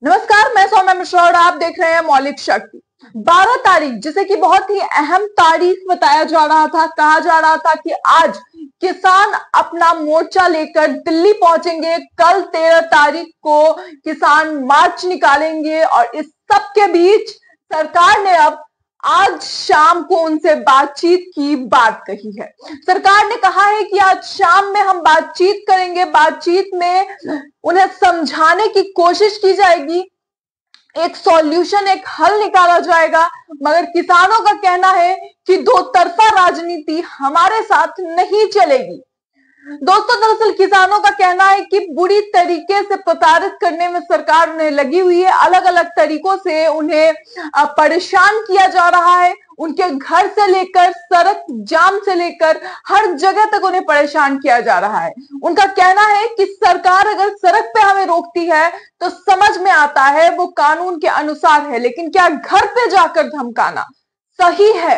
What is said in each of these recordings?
नमस्कार, मैं सौम्या मिश्रा और आप देख रहे हैं मौलिक शक्ति। 12 तारीख, जिसे कि बहुत ही अहम तारीख बताया जा रहा था, कहा जा रहा था कि आज किसान अपना मोर्चा लेकर दिल्ली पहुंचेंगे। कल 13 तारीख को किसान मार्च निकालेंगे और इस सब के बीच सरकार ने अब आज शाम को उनसे बातचीत की बात कही है। सरकार ने कहा है कि आज शाम में हम बातचीत करेंगे, बातचीत में उन्हें समझाने की कोशिश की जाएगी, एक सॉल्यूशन, एक हल निकाला जाएगा। मगर किसानों का कहना है कि दो तरफा राजनीति हमारे साथ नहीं चलेगी। दोस्तों, दरअसल किसानों का कहना है कि बुरी तरीके से प्रताड़ित करने में सरकार उन्हें लगी हुई है। अलग अलग तरीकों से उन्हें परेशान किया जा रहा है। उनके घर से लेकर सड़क जाम से लेकर हर जगह तक उन्हें परेशान किया जा रहा है। उनका कहना है कि सरकार अगर सड़क पे हमें रोकती है तो समझ में आता है वो कानून के अनुसार है, लेकिन क्या घर पे जाकर धमकाना सही है?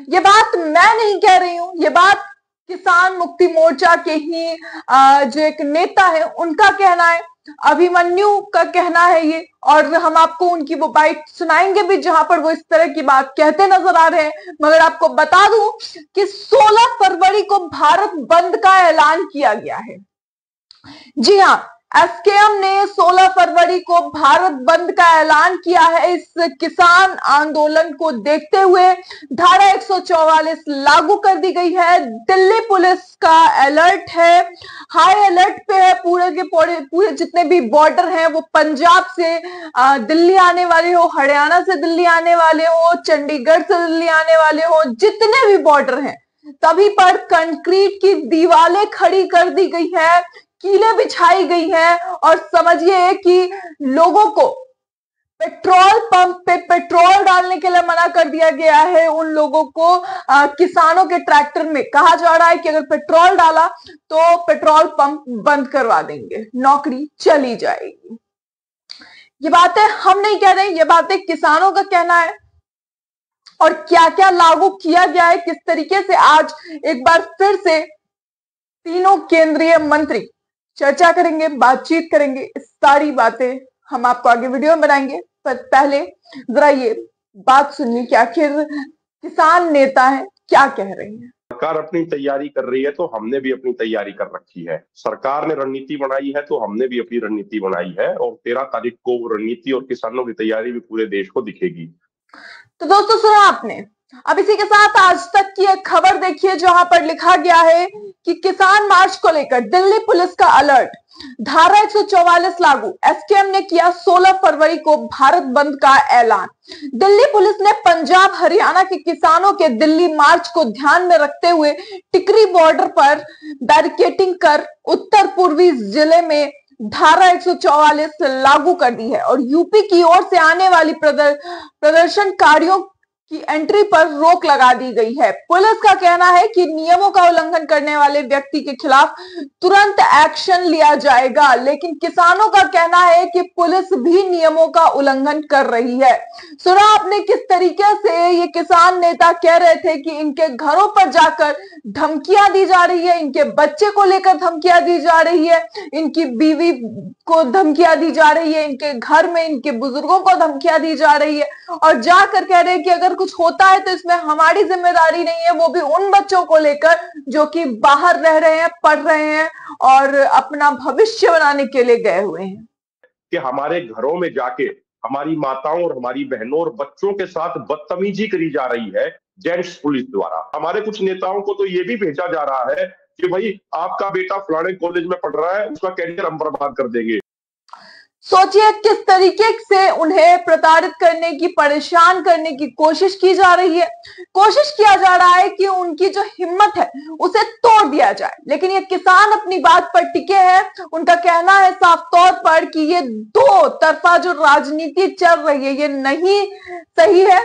ये बात मैं नहीं कह रही हूं, ये बात किसान मुक्ति मोर्चा के ही जो एक नेता है उनका कहना है, अभिमन्यु का कहना है ये। और हम आपको उनकी वो बाइट सुनाएंगे भी जहां पर वो इस तरह की बात कहते नजर आ रहे हैं। मगर आपको बता दूं कि 16 फरवरी को भारत बंद का ऐलान किया गया है। जी हाँ, एसकेएम ने 16 फरवरी को भारत बंद का ऐलान किया है। इस किसान आंदोलन को देखते हुए धारा 144 लागू कर दी गई है। दिल्ली पुलिस का अलर्ट है, हाई अलर्ट पे है। पूरे के पूरे जितने भी बॉर्डर हैं, वो पंजाब से दिल्ली आने वाले हो, हरियाणा से दिल्ली आने वाले हो, चंडीगढ़ से दिल्ली आने वाले हो, जितने भी बॉर्डर हैं सभी पर कंक्रीट की दीवारें खड़ी कर दी गई है, कीलें बिछाई गई हैं। और समझिए कि लोगों को पेट्रोल पंप पे पेट्रोल डालने के लिए मना कर दिया गया है। उन लोगों को किसानों के ट्रैक्टर में कहा जा रहा है कि अगर पेट्रोल डाला तो पेट्रोल पंप बंद करवा देंगे, नौकरी चली जाएगी। ये बातें हम नहीं कह रहे, ये बातें किसानों का कहना है। और क्या क्या लागू किया गया है, किस तरीके से, आज एक बार फिर से तीनों केंद्रीय मंत्री चर्चा करेंगे, बातचीत करेंगे। इस सारी बातें हम आपको आगे वीडियो में बनाएंगे, पर पहले जरा ये बात सुनिए कि आखिर किसान नेता है क्या कह रहे हैं। सरकार अपनी तैयारी कर रही है तो हमने भी अपनी तैयारी कर रखी है। सरकार ने रणनीति बनाई है तो हमने भी अपनी रणनीति बनाई है, और 13 तारीख को वो रणनीति और किसानों की तैयारी भी पूरे देश को दिखेगी। तो दोस्तों, सुना आपने। अब इसी के साथ आज तक की एक खबर देखिए, जहां पर लिखा गया है कि किसान मार्च को लेकर दिल्ली पुलिस का अलर्ट, धारा 144 लागू, एसकेएम ने किया 16 फरवरी को भारत बंद का ऐलान। दिल्ली पुलिस ने पंजाब हरियाणा के किसानों के दिल्ली मार्च को ध्यान में रखते हुए टिकरी बॉर्डर पर बैरिकेडिंग कर उत्तर पूर्वी जिले में धारा 144 लागू कर दी है। और यूपी की ओर से आने वाली प्रदर्शनकारियों की एंट्री पर रोक लगा दी गई है। पुलिस का कहना है कि नियमों का उल्लंघन करने वाले व्यक्ति के खिलाफ तुरंत एक्शन लिया जाएगा। लेकिन किसानों का कहना है कि पुलिस भी नियमों का उल्लंघन कर रही है। सुना आपने किस तरीके से ये किसान नेता कह रहे थे कि इनके घरों पर जाकर धमकियां दी जा रही है, इनके बच्चे को लेकर धमकियां दी जा रही है, इनकी बीवी को धमकियां दी जा रही है, इनके घर में इनके बुजुर्गों को धमकियां दी जा रही है। और जाकर कह रहे हैं कि अगर कुछ होता है तो इसमें हमारी जिम्मेदारी नहीं है, वो भी उन बच्चों को लेकर जो कि बाहर रह रहे हैं, पढ़ रहे हैं और अपना भविष्य बनाने के लिए गए हुए हैं। कि हमारे घरों में जाके हमारी माताओं और हमारी बहनों और बच्चों के साथ बदतमीजी करी जा रही है जेंट्स पुलिस द्वारा। हमारे कुछ नेताओं को तो ये भी भेजा जा रहा है कि भाई आपका बेटा फलाने कॉलेज में पढ़ रहा है, उसका कैरियर हम बर्बाद कर देंगे। सोचिए किस तरीके से उन्हें प्रताड़ित करने की, परेशान करने की कोशिश की जा रही है। कोशिश किया जा रहा है कि उनकी जो हिम्मत है उसे तोड़ दिया जाए। लेकिन ये किसान अपनी बात पर टिके हैं। उनका कहना है साफ तौर पर कि ये दो तरफा जो राजनीति चल रही है ये नहीं सही है।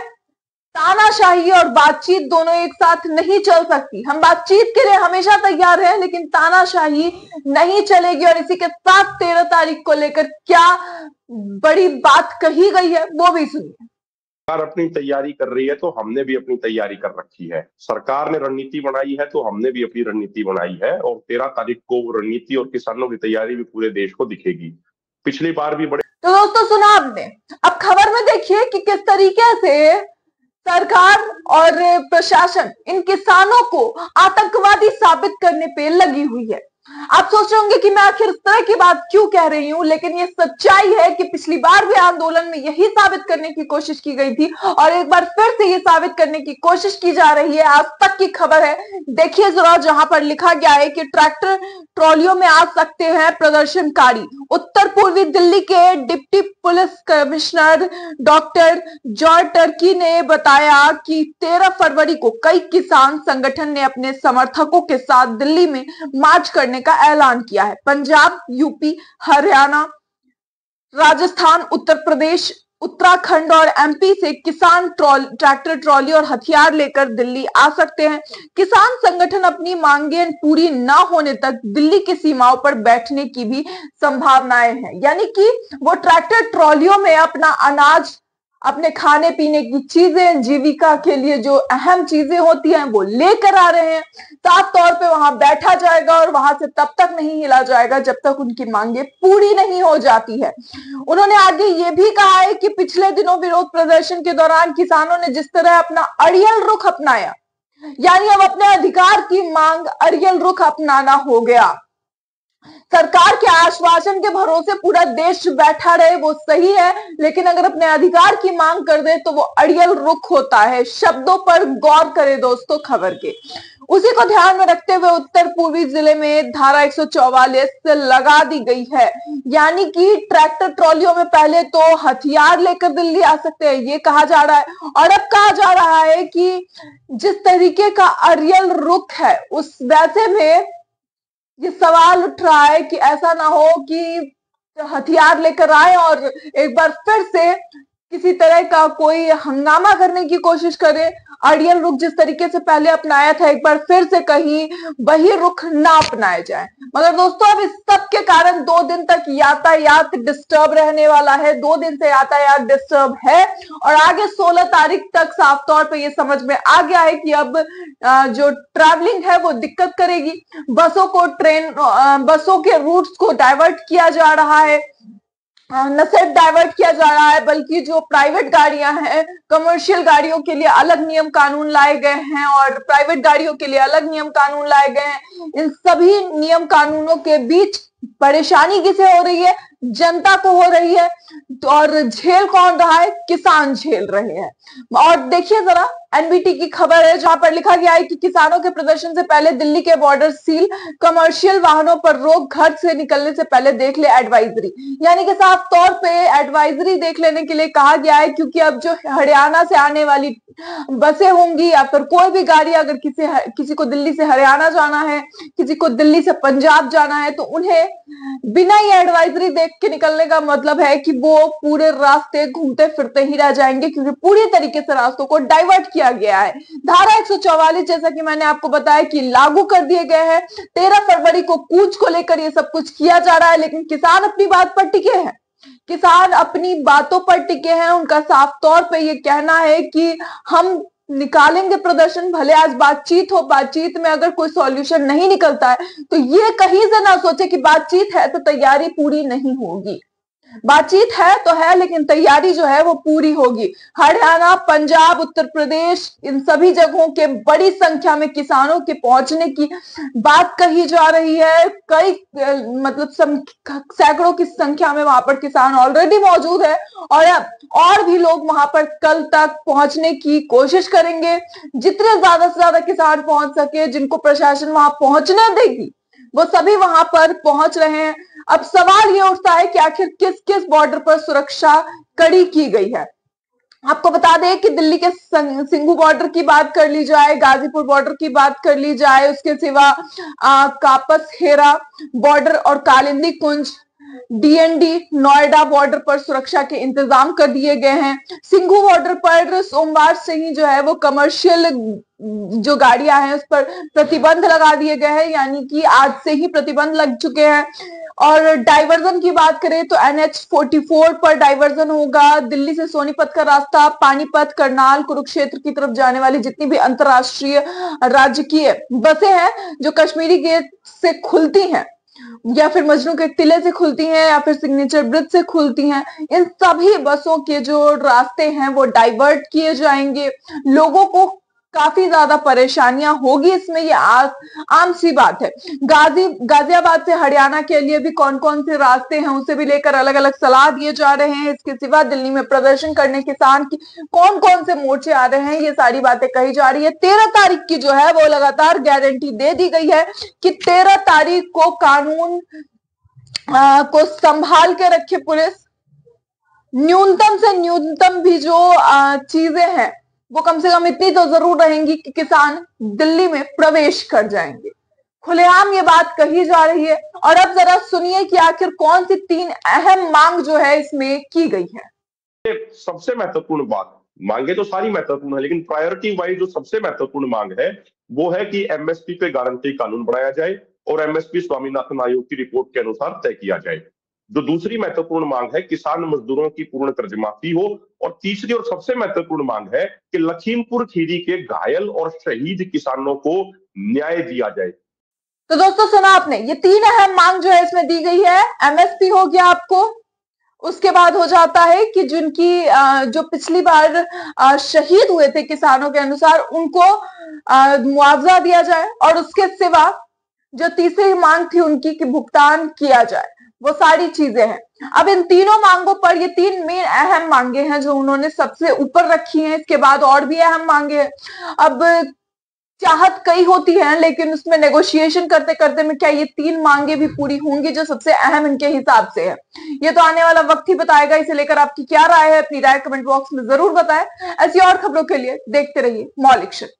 तानाशाही और बातचीत दोनों एक साथ नहीं चल सकती। हम बातचीत के लिए हमेशा तैयार हैं, लेकिन तानाशाही नहीं चलेगी। और इसी के साथ 13 तारीख को लेकर क्या बड़ी बात कही गई है वो भी सुनिए। सरकार अपनी तैयारी कर रही है तो हमने भी अपनी तैयारी कर रखी है। सरकार ने रणनीति बनाई है तो हमने भी अपनी रणनीति बनाई है, और 13 तारीख को वो रणनीति और किसानों की तैयारी भी पूरे देश को दिखेगी। पिछली बार भी बड़े तो दोस्तों सुना आपने, अब खबर में देखिए कि किस तरीके से सरकार और प्रशासन इन किसानों को आतंकवादी साबित करने पे लगी हुई है। आप सोच रहे होंगे कि मैं आखिर इस तरह की बात क्यों कह रही हूं, लेकिन ये सच्चाई है कि पिछली बार भी आंदोलन में यही साबित करने की कोशिश की गई थी और एक बार फिर से ये साबित करने की कोशिश की जा रही है। आज तक की खबर है, देखिए जरा, जहां पर लिखा गया है कि ट्रैक्टर ट्रॉलियों में आ सकते हैं प्रदर्शनकारी। उत्तर पूर्वी दिल्ली के deputy police commissioner doctor George Turkey ने बताया कि 13 फरवरी को कई किसान संगठन ने अपने समर्थकों के साथ दिल्ली में मार्च करने का ऐलान किया है। पंजाब, यूपी, हरियाणा, राजस्थान, उत्तर प्रदेश, उत्तराखंड और एमपी से किसान ट्रैक्टर ट्रॉली और हथियार लेकर दिल्ली आ सकते हैं। किसान संगठन अपनी मांगें पूरी ना होने तक दिल्ली की सीमाओं पर बैठने की भी संभावनाएं हैं, यानी कि वो ट्रैक्टर ट्रॉलियों में अपना अनाज, अपने खाने पीने की चीजें, जीविका के लिए जो अहम चीजें होती हैं वो लेकर आ रहे हैं। साफ तौर पे वहां बैठा जाएगा और वहां से तब तक नहीं हिला जाएगा जब तक उनकी मांगे पूरी नहीं हो जाती है। उन्होंने आगे ये भी कहा है कि पिछले दिनों विरोध प्रदर्शन के दौरान किसानों ने जिस तरह अपना अड़ियल रुख अपनाया, यानी अब अपने अधिकार की मांग अड़ियल रुख अपनाना हो गया। सरकार के आश्वासन के भरोसे पूरा देश बैठा रहे वो सही है, लेकिन अगर अपने अधिकार की मांग कर दे तो वो अड़ियल रुख होता है। शब्दों पर गौर करें दोस्तों खबर के। उसी को ध्यान में रखते हुए उत्तर पूर्वी जिले में धारा 144 लगा दी गई है, यानी कि ट्रैक्टर ट्रॉलियों में पहले तो हथियार लेकर दिल्ली आ सकते हैं ये कहा जा रहा है, और अब कहा जा रहा है कि जिस तरीके का अड़ियल रुख है उस वैसे में ये सवाल उठ रहा है कि ऐसा ना हो कि हथियार लेकर आए और एक बार फिर से किसी तरह का कोई हंगामा करने की कोशिश करे। अड़ियल रुख जिस तरीके से पहले अपनाया था, एक बार फिर से कहीं वही रुख ना अपनाया जाए। मगर दोस्तों अब इस सब के कारण 2 दिन तक यातायात डिस्टर्ब रहने वाला है। 2 दिन से यातायात डिस्टर्ब है और आगे 16 तारीख तक साफ तौर पे ये समझ में आ गया है कि अब जो ट्रैवलिंग है वो दिक्कत करेगी। बसों के रूट्स को डाइवर्ट किया जा रहा है, न सिर्फ डाइवर्ट किया जा रहा है बल्कि जो प्राइवेट गाड़ियां हैं, कमर्शियल गाड़ियों के लिए अलग नियम कानून लाए गए हैं और प्राइवेट गाड़ियों के लिए अलग नियम कानून लाए गए हैं। इन सभी नियम कानूनों के बीच परेशानी किसे हो रही है? जनता को हो रही है। और झेल कौन रहा है? किसान झेल रहे हैं। और देखिए जरा, एनबीटी की खबर है जहां पर लिखा गया है कि किसानों के प्रदर्शन से पहले दिल्ली के बॉर्डर सील, कमर्शियल वाहनों पर रोक, घर से निकलने से पहले देख ले एडवाइजरी। यानी कि साफ तौर पे एडवाइजरी देख लेने के लिए कहा गया है, क्योंकि अब जो हरियाणा से आने वाली बसें होंगी या फिर कोई भी गाड़ी, अगर किसी को दिल्ली से हरियाणा जाना है, किसी को दिल्ली से पंजाब जाना है, तो उन्हें बिना ये एडवाइजरी देख के निकलने का मतलब है कि वो पूरे रास्ते घूमते फिरते ही रह जाएंगे, क्योंकि पूरी तरीके से रास्तों को डाइवर्ट किया गया है। धारा 144 जैसा कि मैंने आपको बताया कि लागू कर दिए गए हैं। 13 फरवरी को कूच को लेकर ये सब कुछ किया जा रहा है, लेकिन किसान अपनी बात पर टिके हैं। किसान अपनी बातों पर टिके हैं। उनका साफ तौर पे ये कहना है कि हम निकालेंगे प्रदर्शन, भले आज बातचीत हो, बातचीत में अगर कोई सॉल्यूशन नहीं निकलता है तो ये कहीं से ना सोचे कि बातचीत है तो तैयारी पूरी नहीं होगी। बातचीत है तो है, लेकिन तैयारी जो है वो पूरी होगी। हरियाणा, पंजाब, उत्तर प्रदेश, इन सभी जगहों के बड़ी संख्या में किसानों के पहुंचने की बात कही जा रही है। कई सैकड़ों की संख्या में वहां पर किसान ऑलरेडी मौजूद है और भी लोग वहां पर कल तक पहुंचने की कोशिश करेंगे। जितने ज्यादा से ज्यादा किसान पहुंच सके, जिनको प्रशासन वहां पहुंचने देगी, वो सभी वहां पर पहुंच रहे हैं। अब सवाल ये उठता है कि आखिर किस किस बॉर्डर पर सुरक्षा कड़ी की गई है। आपको बता दें कि दिल्ली के सिंघू बॉर्डर की बात कर ली जाए, गाजीपुर बॉर्डर की बात कर ली जाए, उसके सिवा कापस हेरा बॉर्डर और कालिंदी कुंज, डीएनडी नोएडा बॉर्डर पर सुरक्षा के इंतजाम कर दिए गए हैं। सिंघू बॉर्डर पर सोमवार से ही जो है वो कमर्शियल जो गाड़ियां हैं उस पर प्रतिबंध लगा दिए गए हैं, यानी कि आज से ही प्रतिबंध लग चुके हैं। और डाइवर्जन की बात करें तो NH44 पर डाइवर्जन होगा। दिल्ली से सोनीपत का रास्ता, पानीपत, करनाल, कुरुक्षेत्र की तरफ जाने वाली जितनी भी अंतरराष्ट्रीय राजकीय बसें हैं जो कश्मीरी गेट से खुलती हैं, या फिर मजनू के टिले से खुलती हैं या फिर सिग्नेचर ब्रिज से खुलती हैं, इन सभी बसों के जो रास्ते हैं वो डाइवर्ट किए जाएंगे। लोगों को काफी ज्यादा परेशानियां होगी इसमें, ये आम सी बात है। गाजियाबाद से हरियाणा के लिए भी कौन कौन से रास्ते हैं उसे भी लेकर अलग अलग सलाह दिए जा रहे हैं। इसके सिवा दिल्ली में प्रदर्शन करने किसान की कौन कौन से मोर्चे आ रहे हैं, ये सारी बातें कही जा रही है। 13 तारीख की जो है वो लगातार गारंटी दे दी गई है कि 13 तारीख को कानून को संभाल के रखे पुलिस। न्यूनतम से न्यूनतम भी जो चीजें हैं वो कम से कम इतनी तो जरूर रहेंगी कि किसान दिल्ली में प्रवेश कर जाएंगे। खुलेआम ये बात कही जा रही है। और अब जरा सुनिए कि आखिर कौन सी 3 अहम मांग जो है इसमें की गई है। सबसे महत्वपूर्ण बात, मांगे तो सारी महत्वपूर्ण है, लेकिन प्रायोरिटी वाइज जो सबसे महत्वपूर्ण मांग है वो है कि एमएसपी पे गारंटी कानून बनाया जाए और एमएसपी स्वामीनाथन आयोग की रिपोर्ट के अनुसार तय किया जाए। जो दूसरी महत्वपूर्ण मांग है, किसान मजदूरों की पूर्ण कर्जमाफी हो। और तीसरी और सबसे महत्वपूर्ण मांग है कि लखीमपुर खीरी के घायल और शहीद किसानों को न्याय दिया जाए। तो दोस्तों सुना आपने, ये 3 अहम मांग जो है इसमें दी गई है। एमएसपी हो गया आपको, उसके बाद हो जाता है कि जिनकी जो पिछली बार शहीद हुए थे किसानों के अनुसार उनको मुआवजा दिया जाए, और उसके सिवा जो तीसरी मांग थी उनकी कि भुगतान किया जाए। वो सारी चीजें हैं। अब इन तीनों मांगों पर, ये 3 मेन अहम मांगे हैं जो उन्होंने सबसे ऊपर रखी हैं। इसके बाद और भी अहम मांगे हैं। अब चाहत कई होती है, लेकिन उसमें नेगोशिएशन करते करते में क्या ये 3 मांगे भी पूरी होंगी जो सबसे अहम इनके हिसाब से है? ये तो आने वाला वक्त ही बताएगा। इसे लेकर आपकी क्या राय है? अपनी राय कमेंट बॉक्स में जरूर बताएं। ऐसी और खबरों के लिए देखते रहिए मौलिक शक्ति।